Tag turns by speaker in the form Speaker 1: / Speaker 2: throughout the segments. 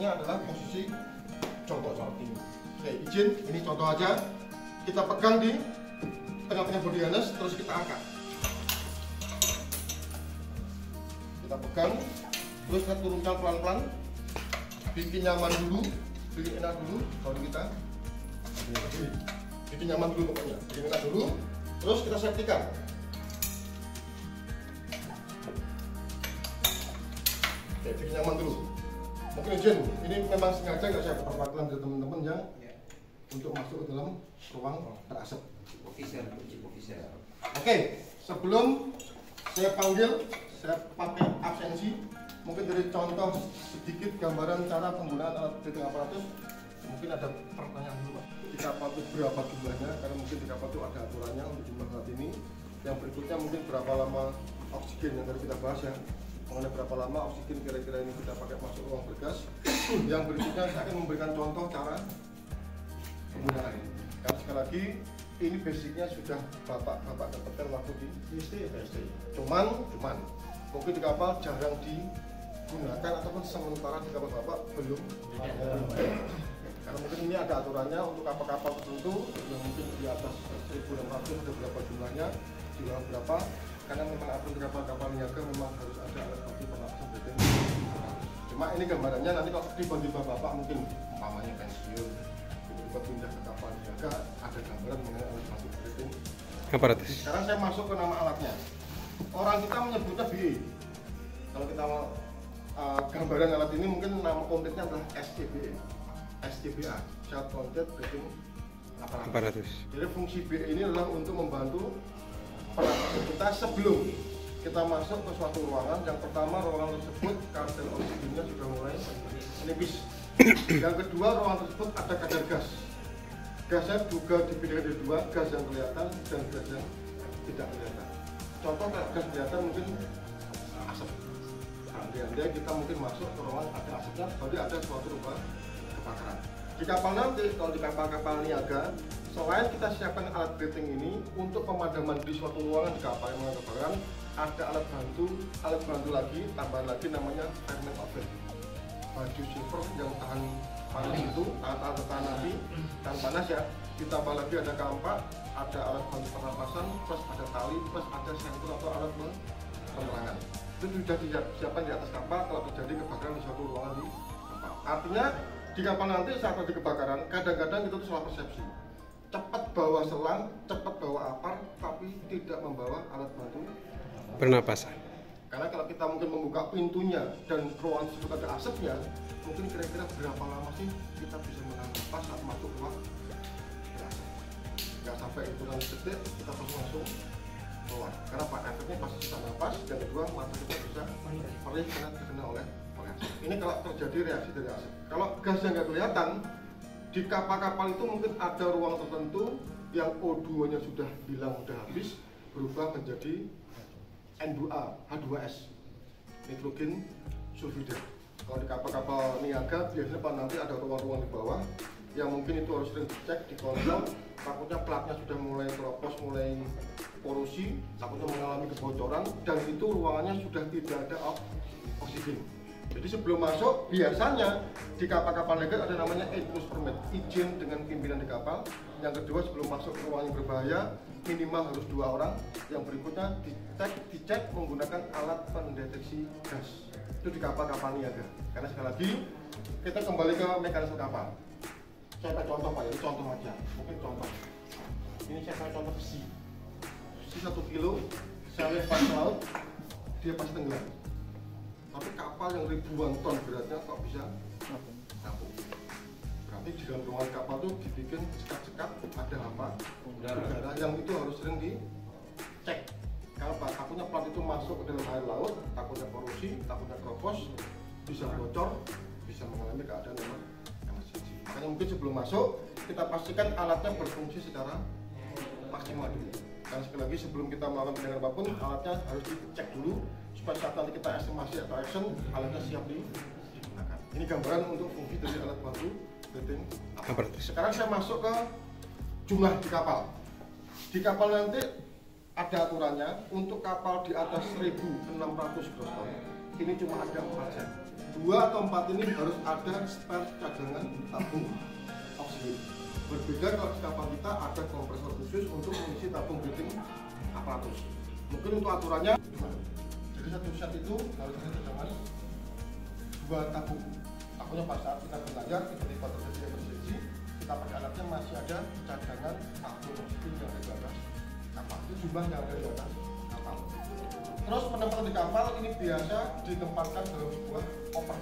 Speaker 1: posisinya adalah posisi contoh seperti ini. Oke, izin, ini contoh aja. Kita pegang di tengah-tengah body harness, terus kita angkat. Kita pegang, terus kita turunkan pelan-pelan. Bikin nyaman dulu, bikin enak dulu, baru kita bikin nyaman dulu pokoknya. Bikin enak dulu, terus kita safety-kan. Oke, bikin nyaman dulu. Mungkin izin, ini memang sengaja nggak saya perwakilan dari teman-teman yang untuk masuk ke dalam ruang berasap. Oke, sebelum saya panggil, saya pakai absensi. Mungkin dari contoh sedikit gambaran cara penggunaan alat breathing aparatus. Mungkin ada pertanyaan dulu, Pak. Di kapal itu berapa jumlahnya? Karena mungkin di kapal itu ada aturannya untuk jumlah alat ini. Yang berikutnya mungkin berapa lama oksigen yang tadi kita bahas ya. Mengenai berapa lama oksigen kira-kira ini kita pakai masuk ruang bergas. Yang berikutnya saya akan memberikan contoh cara penggunaan. Karena sekali lagi ini basicnya sudah bapak dapatkan waktu di PST. Cuman mungkin di kapal jarang digunakan ataupun sementara di kapal bapak belum. Karena mungkin ini ada aturannya untuk kapal-kapal tertentu yang mungkin di atas 1.600 ada berapa jumlahnya, di bawah berapa. Karena memang aturan kapal-kapal niaga memang harus ada alat bantu pernapasan breathing. Cuma ini gambarannya nanti kalau tiba-tiba bapak mungkin umpamanya pensiun, tiba-tiba pindah ke kapal niaga, ada gambaran mengenai alat bantu breathing aparatus. Sekarang saya masuk ke nama alatnya. Orang kita menyebutnya BE. Kalau kita mau gambaran alat ini mungkin nama konteksnya adalah SCBA, Short Contact Breathing Apparatus. Jadi fungsi BE ini adalah untuk membantu pernapasan kita sebelum kita masuk ke suatu ruangan. Yang pertama, ruangan tersebut kadar oksigennya sudah mulai menipis. Yang kedua, ruangan tersebut ada kadar gas. Gasnya juga dibedakan dari dua, gas yang kelihatan dan gas yang tidak kelihatan. Contoh gas kelihatan mungkin asap. Andai kita mungkin masuk ke ruangan ada asapnya, berarti ada suatu rumah kebakaran. Di kapal nanti, kalau di kapal-kapal niaga, selain kita siapkan alat breathing ini untuk pemadaman di suatu ruangan di kapal yang mengalami kebakaran, ada alat bantu lagi, tambahan lagi namanya fireman outfit. Baju silver yang tahan panas itu, tahan api, tahan panas ya. Ditambah lagi ada kampak, ada alat bantu pernapasan, plus ada tali, plus ada sensor atau alat penerangan. Itu sudah disiapkan di atas kapal kalau terjadi kebakaran di suatu ruangan di kapal. Artinya di kapal nanti saat terjadi kebakaran, kadang-kadang itu salah persepsi. Cepat bawa selang, cepat bawa apar, tapi tidak membawa alat bantu pernapasan. Karena kalau kita mungkin membuka pintunya dan ruangan tersebut ada asapnya, mungkin kira-kira berapa lama sih kita bisa menahan napas saat masuk ruang berasap. Nggak sampai hitungan detik, kita langsung keluar. Karena efeknya pasti bisa napas, dan kedua mata kita bisa perih karena terkena oleh asap. Ini kalau terjadi reaksi dari asap. Kalau gas yang nggak kelihatan, di kapal-kapal itu mungkin ada ruang tertentu yang O2-nya sudah hilang, sudah habis, berubah menjadi N2A, H2S, nitrogen sulfida. Kalau di kapal-kapal niaga biasanya nanti ada ruang-ruang di bawah yang mungkin itu harus sering dicek, dikontrol. Takutnya platnya sudah mulai keropos, mulai korosi, takutnya mengalami kebocoran, dan itu ruangannya sudah tidak ada oksigen. Jadi sebelum masuk, biasanya di kapal-kapal niaga ada namanya Entrance Permit, izin dengan pimpinan di kapal. Yang kedua, sebelum masuk ke ruang yang berbahaya, minimal harus 2 orang. Yang berikutnya dicek menggunakan alat pendeteksi gas. Itu di kapal-kapal niaga. Karena sekali lagi, kita kembali ke mekanisme kapal. Saya pakai contoh Pak, ini contoh aja. Mungkin contoh. Ini saya pakai contoh besi. Besi 1 kilo, saya lempar ke laut, dia pasti tenggelam. Tapi kapal yang ribuan ton beratnya kok bisa nampung. Berarti di dalam ruangan kapal itu dibikin sekat-sekat, ada apa? Udara yang itu harus sering dicek. Kalau takutnya plat itu masuk ke dalam air laut, takutnya korosi, takutnya keropos, bisa bocor, bisa mengalami keadaan emergency. Makanya mungkin sebelum masuk, kita pastikan alatnya berfungsi secara maksimal dulu. Karena sekali lagi sebelum kita melakukan tindakan apapun, alatnya harus dicek dulu supaya saat nanti kita estimasi atau action, alatnya siap digunakan. Ini gambaran untuk fungsi dari alat bantu breathing apparatus. Sekarang saya masuk ke jumlah di kapal. Di kapal nanti ada aturannya untuk kapal di atas 1.600 gross ton. Ini cuma ada 4 set. 2 atau 4 ini harus ada spare cadangan tabung oksigen. Berbeda kalau di kapal kita ada kompresor khusus untuk mengisi tabung breathing aparatus. Mungkin untuk aturannya, jadi satu set itu harus ada cadangan 2 tabung. Takutnya pas saat kita belajar tiba-tiba terjadi emergensi, kita pakai alatnya masih ada cadangan tabung oksigen yang ada di atas kapal. Itu jumlah yang ada di atas kapal. Terus penempatan di kapal ini biasa ditempatkan dalam sebuah koper.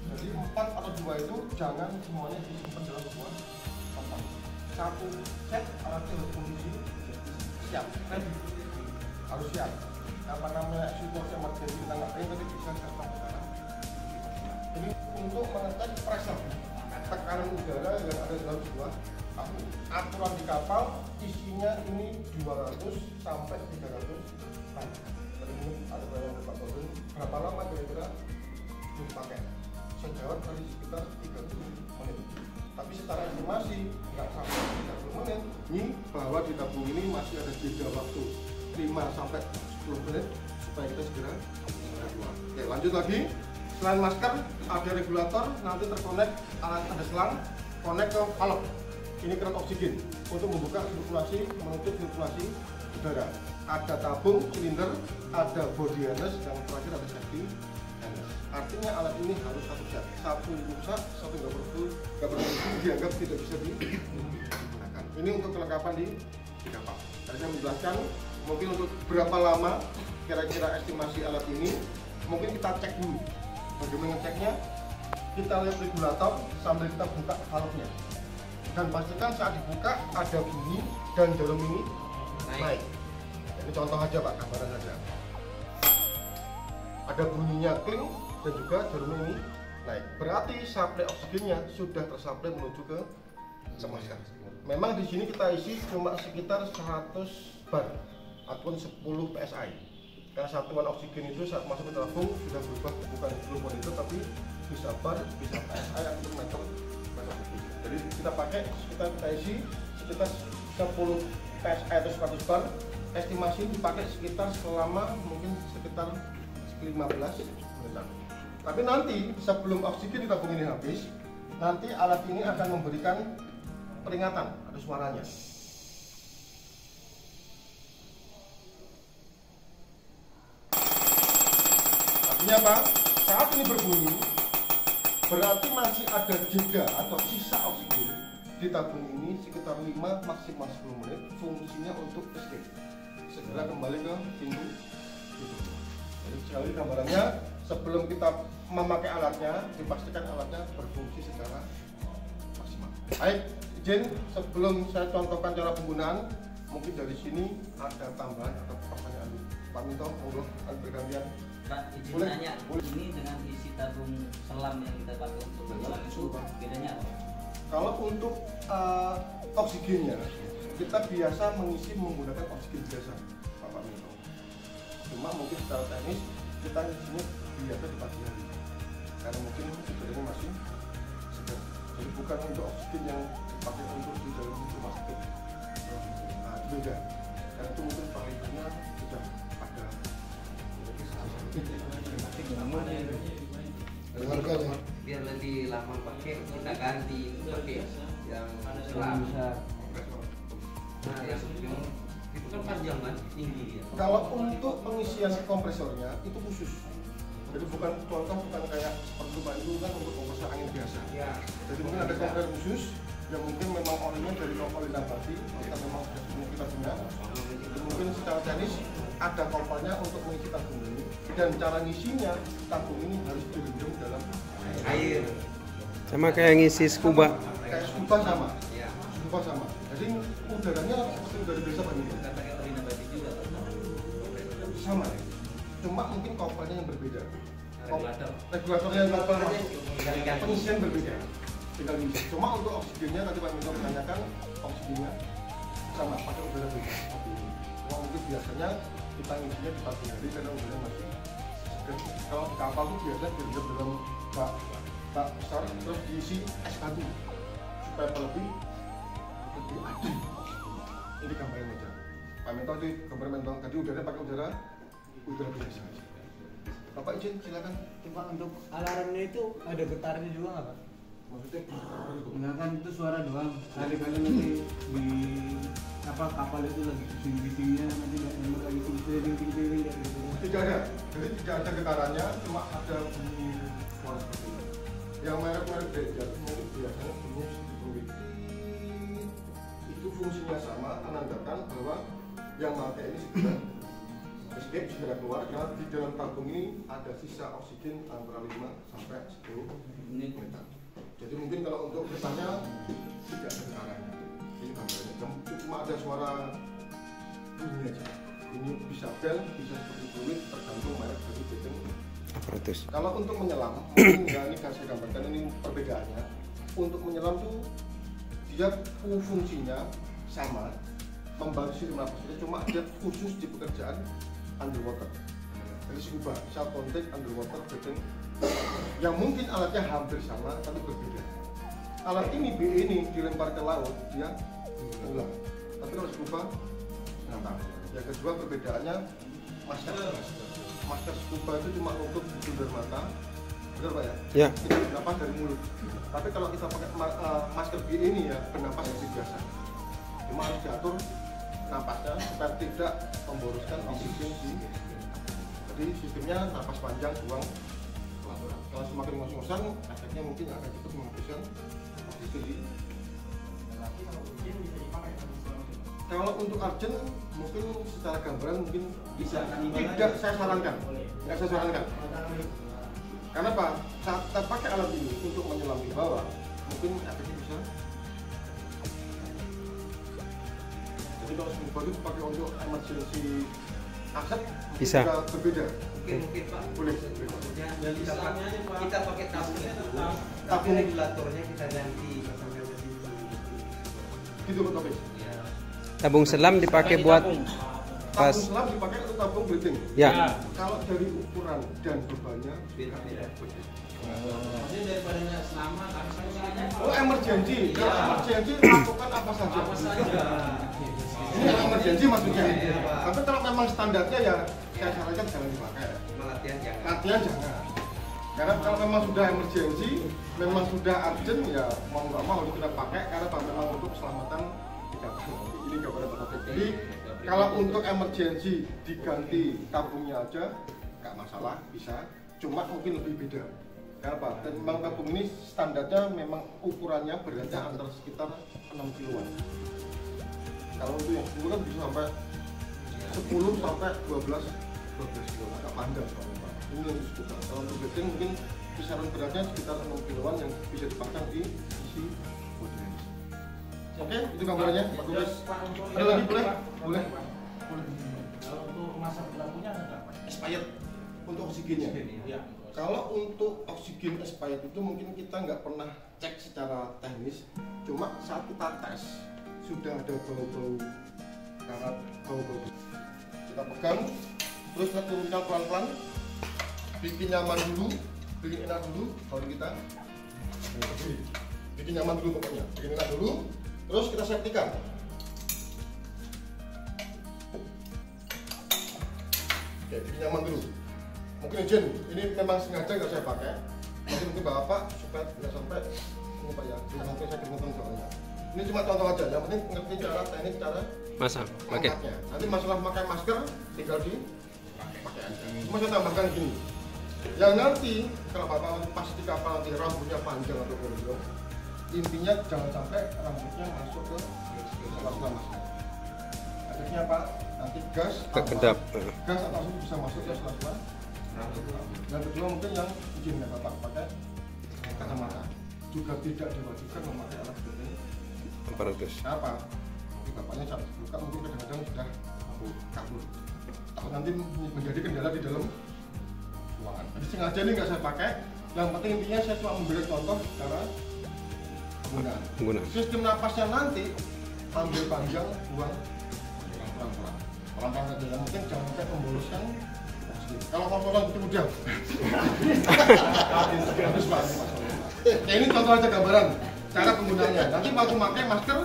Speaker 1: Jadi 4 atau 2 itu jangan semuanya disimpan dalam sebuah koper. Satu set alatnya harus posisi siap, ready, harus siap. Apa namanya situasi emergensi kita nggak pengen tapi bisa serta sekarang. Ini untuk mengetes pressure, tekanan udara yang ada dalam sebuah tabung. Aturan di kapal isinya ini 200 sampai 300 ton. Jadi ini ada yang berapa lama kira-kira dipakai? Saya jawab tadi sekitar 30 menit. Tapi secara estimasi nggak sampai 30 menit. Ini bahwa di tabung ini masih ada jeda waktu 5 sampai 10 menit supaya kita segera keluar. Oke, lanjut lagi. Selain masker, ada regulator, nanti terkonek alat ada selang, konek ke valve. Ini keran oksigen untuk membuka sirkulasi, menutup sirkulasi udara. Ada tabung, silinder, ada body harness, yang terakhir ada safety harness. Artinya alat ini harus satu set. Satu rusak, satu nggak berfungsi, dianggap tidak bisa digunakan. Ini untuk kelengkapan di kapal. Tadi saya menjelaskan mungkin untuk berapa lama kira-kira estimasi alat ini. Mungkin kita cek dulu. Bagaimana ngeceknya? Kita lihat regulator sambil kita buka valve-nya. Dan pastikan saat dibuka ada bunyi dan jarum ini naik. Ini contoh aja Pak, gambaran saja. Ada bunyinya kling dan juga jarum ini naik. Berarti supply oksigennya sudah tersuplai menuju ke masker. Memang di sini kita isi cuma sekitar 100 bar ataupun 10 PSI. Karena satuan oksigen itu saat masuk ke tabung sudah berubah, bukan volume itu tapi bisa bar, bisa PSI atau meter. Jadi kita pakai, kita isi sekitar 10 PSI atau 100 bar. Estimasi dipakai sekitar selama mungkin sekitar 15 menit. Tapi nanti sebelum oksigen di tabung ini habis, nanti alat ini akan memberikan peringatan, ada suaranya. Artinya apa? Saat ini berbunyi, berarti masih ada jeda atau sisa oksigen di tabung ini sekitar 5 maksimal 10 menit. Fungsinya untuk escape, segera kembali ke pintu itu. Jadi sekali gambarannya, sebelum kita memakai alatnya, dipastikan alatnya berfungsi secara maksimal. Baik, izin sebelum saya contohkan cara penggunaan, mungkin dari sini ada tambahan atau pertanyaan Pak Minto, monggo bergantian.
Speaker 2: Pak, izin nanya, ini dengan isi tabung selam yang kita pakai untuk berjalan itu bedanya apa?
Speaker 1: Kalau untuk oksigennya, kita biasa mengisi menggunakan oksigen biasa, Pak Minto. Cuma mungkin secara teknis kita isinya biasa di pagi hari, karena mungkin udaranya masih segar. Jadi bukan untuk oksigen yang dipakai untuk di dalam rumah sakit. Nah, itu beda. Dan itu mungkin pengisinya sudah ada. Harganya
Speaker 3: biar lebih lama pakai, kita ganti pakai yang selam. Nah, yang itu kan panjang kan, tinggi ya.
Speaker 1: Kalau untuk pengisian kompresornya itu khusus. Jadi bukan contoh, bukan kayak seperti itu kan untuk kompresor angin biasa.
Speaker 3: Ya.
Speaker 1: Jadi mungkin ada kompresor khusus yang mungkin memang olinya dari oli nabati, kita memang kita punya. Jadi mungkin secara teknis ada kompornya untuk mengisi tabung ini, dan cara ngisinya tabung ini harus direndam dalam
Speaker 3: Air.
Speaker 4: Sama kayak ngisi scuba.
Speaker 1: Kayak scuba sama.
Speaker 3: Ya.
Speaker 1: Scuba sama. Jadi udaranya seperti udara biasa Pak ini.
Speaker 2: Pakai oli nabati juga.
Speaker 1: Sama. Cuma mungkin kompornya yang berbeda.
Speaker 2: Regulator.
Speaker 1: Regulatornya yang masuk. Pengisian berbeda. Tinggal ngisi. Cuma untuk oksigennya tadi Pak Minto menanyakan, oksigennya sama, pakai udara beda. Cuma mungkin biasanya kita ngisinya di pagi hari karena udaranya masih segar. Kalau di kapal itu biasa direndam dalam bak besar terus diisi es batu supaya lebih adem. Ini gambarnya aja. Pak Minto di gambar Minto tadi udaranya pakai udara biasa aja. Bapak izin silakan.
Speaker 5: Pak, untuk alarmnya itu ada getarnya juga nggak Pak?
Speaker 1: Maksudnya
Speaker 5: Enggak kan itu suara doang. Kali-kali nanti di kapal itu lagi bising-bisingnya nanti nggak lagi ting-ting-ting kayak gitu.
Speaker 1: tidak ada, jadi tidak ada getarannya, cuma ada bunyi suara seperti itu. Yang merek-merek Dredger mungkin biasanya bunyi seperti itu fungsinya sama, menandakan bahwa yang pakai ini segera escape, segera keluar karena di dalam tabung ini ada sisa oksigen antara 5 sampai 10 menit. Jadi mungkin kalau untuk kesannya tidak ada getarannya. Ini gambarnya, cuma ada suara bunyi aja. Ini bisa bel, bisa seperti fluid, tergantung merek dari bedeng
Speaker 4: aparatus.
Speaker 1: Kalau untuk menyelam, mungkin ya ini saya gambarkan ini perbedaannya. Untuk menyelam tuh dia fungsinya sama, membantu sistem napas kita, cuma dia khusus di pekerjaan underwater. Jadi scuba, self contained underwater bedeng yang mungkin alatnya hampir sama tapi berbeda. Alat ini BE ini dilempar ke laut dia tenggelam, tapi kalau scuba ngambang. Yang kedua perbedaannya masker scuba itu cuma untuk sumber mata, benar Pak ya?
Speaker 4: Ya.
Speaker 1: Kita bernapas dari mulut. Tapi kalau kita pakai masker BE ini ya bernapas seperti biasa. Cuma harus diatur napasnya supaya tidak memboroskan oksigen di. Jadi sistemnya napas panjang, buang pelan-pelan. Kalau semakin ngos-ngosan, efeknya mungkin akan cepat menghabiskan oksigen di. Kalau untuk arjen mungkin secara gambaran mungkin bisa tidak saya sarankan, nggak saya sarankan. Karena apa? Saat kita pakai alat ini untuk menyelam di bawah, mungkin efeknya bisa. Jadi kalau scuba itu pakai untuk emergency aset
Speaker 4: Bisa.
Speaker 1: Berbeda.
Speaker 3: Mungkin Pak.
Speaker 1: Boleh.
Speaker 3: Maksudnya kita pakai tabungnya tetap, tapi
Speaker 1: Tabung.
Speaker 3: regulatornya kita ganti pasangnya ke sini.
Speaker 1: Gitu Pak Topik.
Speaker 3: Ya.
Speaker 4: Tabung selam dipakai buat pas.
Speaker 1: Tabung selam dipakai untuk tabung breathing.
Speaker 4: Ya.
Speaker 1: Kalau dari ukuran dan bebannya
Speaker 3: Beda-beda.
Speaker 2: Maksudnya daripada nggak selamat, harus
Speaker 1: Oh emergency, kalau emergency lakukan apa saja. Ini emergency maksudnya. Tapi kalau memang standarnya ya saya sarankan jangan dipakai.
Speaker 3: Latihan jangan.
Speaker 1: Latihan jangan. Karena kalau memang sudah emergency, memang sudah urgent ya mau nggak mau harus kita pakai karena memang untuk keselamatan kita. Ini gambaran topik. Jadi kalau untuk emergency diganti tabungnya aja nggak masalah, bisa. Cuma mungkin lebih beda. Kenapa? Dan memang tabung ini standarnya memang ukurannya beratnya antara sekitar 6 kiloan. Kalau untuk yang 10 kan bisa sampai 10 sampai 12 kilo, agak panjang soalnya Pak. Ini yang disebutkan. Kalau untuk bedeng mungkin kisaran beratnya sekitar 6 kiloan yang bisa dipasang di sisi bodi. Oke, itu gambarannya Pak Dubes. Ada lagi boleh? Boleh.
Speaker 5: Kalau untuk masa berlakunya ada Pak?
Speaker 1: Expired untuk oksigennya.
Speaker 5: Iya.
Speaker 1: Kalau untuk oksigen expired itu mungkin kita nggak pernah cek secara teknis, cuma saat kita tes sudah ada bau-bau karat, bau-bau. Kita pegang, terus kita turunkan pelan-pelan, bikin nyaman dulu, bikin enak dulu, baru kita bikin nyaman dulu pokoknya, bikin enak dulu, terus kita septikan. Oke, bikin nyaman dulu. Mungkin izin, ini memang sengaja nggak saya pakai. Mungkin Bapak supaya tidak sampai ini Pak ya, tidak sampai saya kemudian soalnya. Ini cuma contoh aja, yang penting ngerti cara teknik cara
Speaker 4: Masang. Pakai.
Speaker 1: angkatnya. Nanti masalah pakai masker tinggal di pakai aja. Cuma saya tambahkan gini, yang nanti kalau Bapak pas di kapal nanti rambutnya panjang atau gondrong, intinya jangan sampai rambutnya masuk ke sela-sela masker. Efeknya apa? Nanti gas
Speaker 4: Kekedap.
Speaker 1: gas langsung bisa masuk ke sela-sela. Yang kedua mungkin yang izin ya Bapak pakai kacamata juga tidak diwajibkan memakai alat bedeng
Speaker 4: Aparatus.
Speaker 1: apa? Mungkin Bapaknya saat buka mungkin kadang-kadang sudah kabur atau nanti menjadi kendala di dalam ruangan. Jadi sengaja ini nggak saya pakai. Yang penting intinya saya cuma memberi contoh cara penggunaan.
Speaker 4: Penggunaan.
Speaker 1: Sistem napasnya nanti ambil panjang, buang pelan-pelan. Pelan-pelan saja. Yang penting jangan sampai memboloskan. Kalau kontrol itu udah. Habis Pak. Ya ini contoh aja gambaran cara penggunaannya. Nanti waktu pakai masker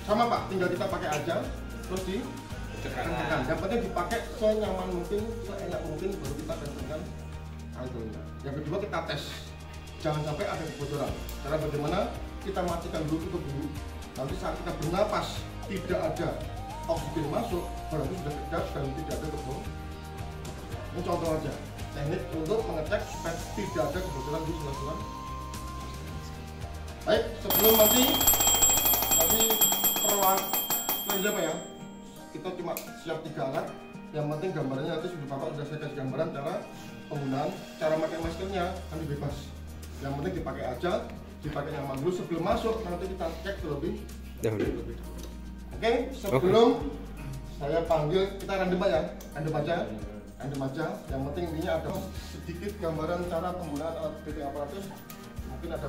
Speaker 1: sama Pak, tinggal kita pakai aja terus ditekan. Yang penting dipakai senyaman mungkin, seenak mungkin baru kita kencangkan Nah, itu. Yang kedua kita tes, jangan sampai ada kebocoran. Cara bagaimana? Kita matikan dulu tutup dulu. Nanti saat kita bernapas tidak ada oksigen masuk, berarti sudah kedap dan tidak ada kebocoran. Ini contoh aja, teknik untuk mengecek supaya tidak ada kebocoran di sela-sela. Baik, sebelum nanti perwakilan apa ya? Kita cuma siap 3 alat. Yang penting gambarnya nanti Bapak sudah saya kasih gambaran cara penggunaan, cara pakai maskernya nanti bebas. Yang penting dipakai aja, dipakai nyaman dulu sebelum masuk, nanti kita cek terlebih dahulu. Oke, sebelum saya panggil, kita random aja. Yang penting intinya ada sedikit gambaran cara penggunaan alat BT aparatus. Mungkin ada